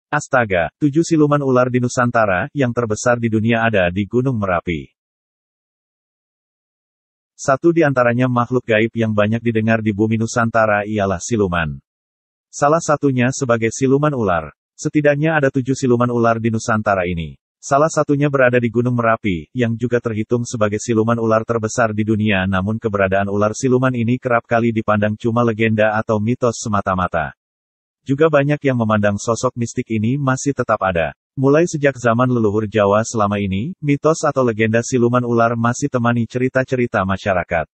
Astaga, 7 siluman ular di Nusantara, yang terbesar di dunia ada di Gunung Merapi. Satu di antaranya makhluk gaib yang banyak didengar di bumi Nusantara ialah siluman. Salah satunya sebagai siluman ular. Setidaknya ada 7 siluman ular di Nusantara ini. Salah satunya berada di Gunung Merapi, yang juga terhitung sebagai siluman ular terbesar di dunia, namun keberadaan ular siluman ini kerap kali dipandang cuma legenda atau mitos semata-mata. Juga banyak yang memandang sosok mistik ini masih tetap ada. Mulai sejak zaman leluhur Jawa selama ini, mitos atau legenda siluman ular masih temani cerita-cerita masyarakat.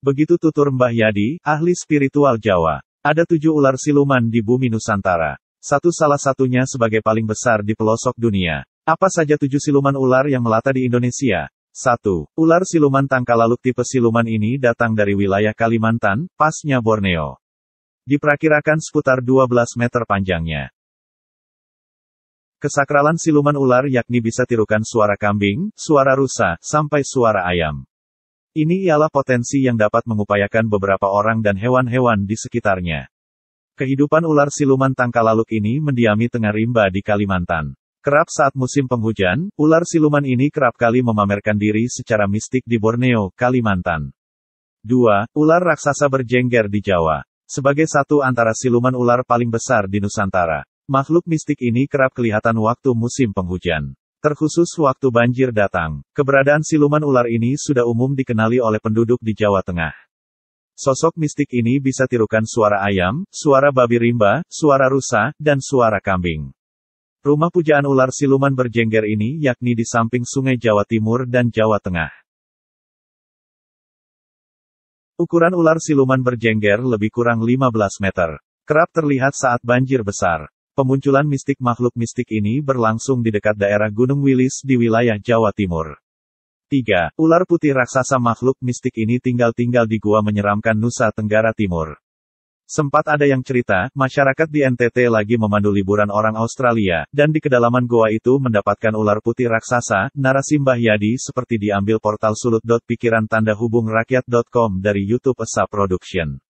Begitu tutur Mbah Yadi, ahli spiritual Jawa. Ada 7 ular siluman di bumi Nusantara. Salah satunya sebagai paling besar di pelosok dunia. Apa saja 7 siluman ular yang melata di Indonesia? 1. Ular siluman tangkalaluk. Tipe siluman ini datang dari wilayah Kalimantan, pasnya Borneo. Diperkirakan seputar 12 meter panjangnya. Kesakralan siluman ular yakni bisa tirukan suara kambing, suara rusa, sampai suara ayam. Ini ialah potensi yang dapat mengupayakan beberapa orang dan hewan-hewan di sekitarnya. Kehidupan ular siluman tangkalaluk ini mendiami tengah rimba di Kalimantan. Kerap saat musim penghujan, ular siluman ini kerap kali memamerkan diri secara mistik di Borneo, Kalimantan. 2. Ular raksasa berjengger di Jawa. Sebagai satu antara siluman ular paling besar di Nusantara, makhluk mistik ini kerap kelihatan waktu musim penghujan. Terkhusus waktu banjir datang. Keberadaan siluman ular ini sudah umum dikenali oleh penduduk di Jawa Tengah. Sosok mistik ini bisa tirukan suara ayam, suara babi rimba, suara rusa, dan suara kambing. Rumah pujaan ular siluman berjengger ini yakni di samping Sungai Jawa Timur dan Jawa Tengah. Ukuran ular siluman berjengger lebih kurang 15 meter. Kerap terlihat saat banjir besar. Pemunculan mistik makhluk mistik ini berlangsung di dekat daerah Gunung Wilis di wilayah Jawa Timur. 3. Ular putih raksasa. Makhluk mistik ini tinggal di gua menyeramkan Nusa Tenggara Timur. Sempat ada yang cerita, masyarakat di NTT lagi memandu liburan orang Australia, dan di kedalaman goa itu mendapatkan ular putih raksasa. Narasi Mbah Yadi seperti diambil portal sulut.pikiran-rakyat.com dari YouTube Esa Production.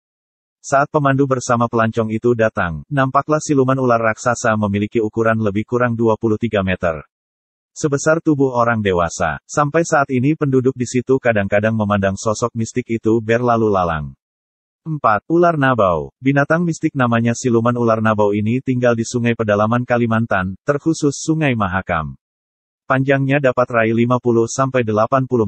Saat pemandu bersama pelancong itu datang, nampaklah siluman ular raksasa memiliki ukuran lebih kurang 23 meter. Sebesar tubuh orang dewasa. Sampai saat ini penduduk di situ kadang-kadang memandang sosok mistik itu berlalu lalang. 4. Ular nabau. Binatang mistik namanya siluman ular nabau ini tinggal di sungai pedalaman Kalimantan, terkhusus Sungai Mahakam. Panjangnya dapat raih 50-80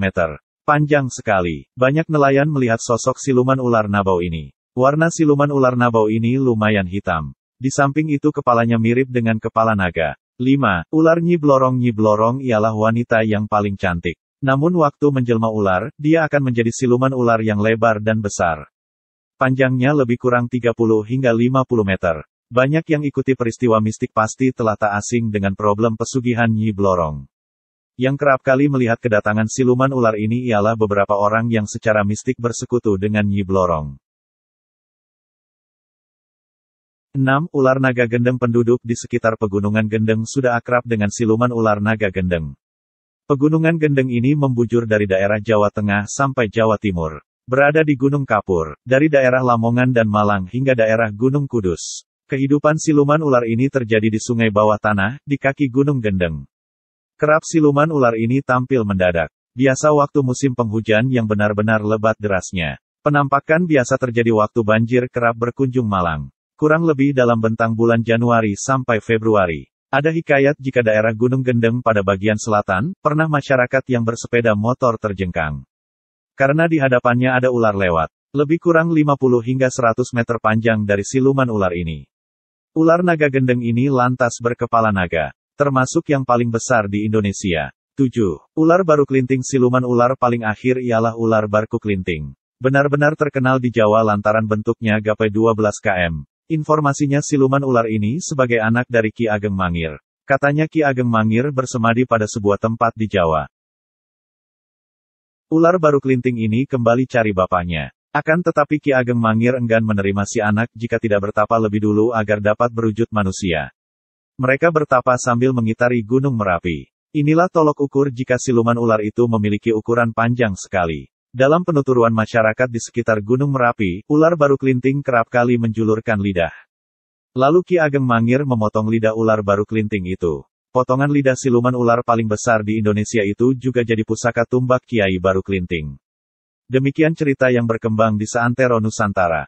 meter. Panjang sekali. Banyak nelayan melihat sosok siluman ular nabau ini. Warna siluman ular nabau ini lumayan hitam. Di samping itu kepalanya mirip dengan kepala naga. 5. Ular Nyi Blorong. Nyi Blorong ialah wanita yang paling cantik. Namun waktu menjelma ular, dia akan menjadi siluman ular yang lebar dan besar. Panjangnya lebih kurang 30 hingga 50 meter. Banyak yang ikuti peristiwa mistik pasti telah tak asing dengan problem pesugihan Nyi Blorong. Yang kerap kali melihat kedatangan siluman ular ini ialah beberapa orang yang secara mistik bersekutu dengan Nyi Blorong. 6. Ular naga gendeng. Penduduk di sekitar Pegunungan Gendeng sudah akrab dengan siluman ular naga gendeng. Pegunungan Gendeng ini membujur dari daerah Jawa Tengah sampai Jawa Timur. Berada di Gunung Kapur, dari daerah Lamongan dan Malang hingga daerah Gunung Kudus. Kehidupan siluman ular ini terjadi di sungai bawah tanah, di kaki Gunung Gendeng. Kerap siluman ular ini tampil mendadak. Biasa waktu musim penghujan yang benar-benar lebat derasnya. Penampakan biasa terjadi waktu banjir kerap berkunjung malang. Kurang lebih dalam bentang bulan Januari sampai Februari. Ada hikayat jika daerah Gunung Gendeng pada bagian selatan, pernah masyarakat yang bersepeda motor terjengkang. Karena di hadapannya ada ular lewat. Lebih kurang 50 hingga 100 meter panjang dari siluman ular ini. Ular naga gendeng ini lantas berkepala naga. Termasuk yang paling besar di Indonesia. 7. Ular baru kelinting. Siluman ular paling akhir ialah ular barku kelinting. Benar-benar terkenal di Jawa lantaran bentuknya gapai 12 km. Informasinya siluman ular ini sebagai anak dari Ki Ageng Mangir. Katanya Ki Ageng Mangir bersemadi pada sebuah tempat di Jawa. Ular baru kelinting ini kembali cari bapaknya. Akan tetapi Ki Ageng Mangir enggan menerima si anak jika tidak bertapa lebih dulu agar dapat berwujud manusia. Mereka bertapa sambil mengitari Gunung Merapi. Inilah tolok ukur jika siluman ular itu memiliki ukuran panjang sekali. Dalam penuturan masyarakat di sekitar Gunung Merapi, ular baru kelinting kerap kali menjulurkan lidah. Lalu Ki Ageng Mangir memotong lidah ular baru kelinting itu. Potongan lidah siluman ular paling besar di Indonesia itu juga jadi pusaka tumbak Kiai Baru Kelinting. Demikian cerita yang berkembang di seantero Nusantara.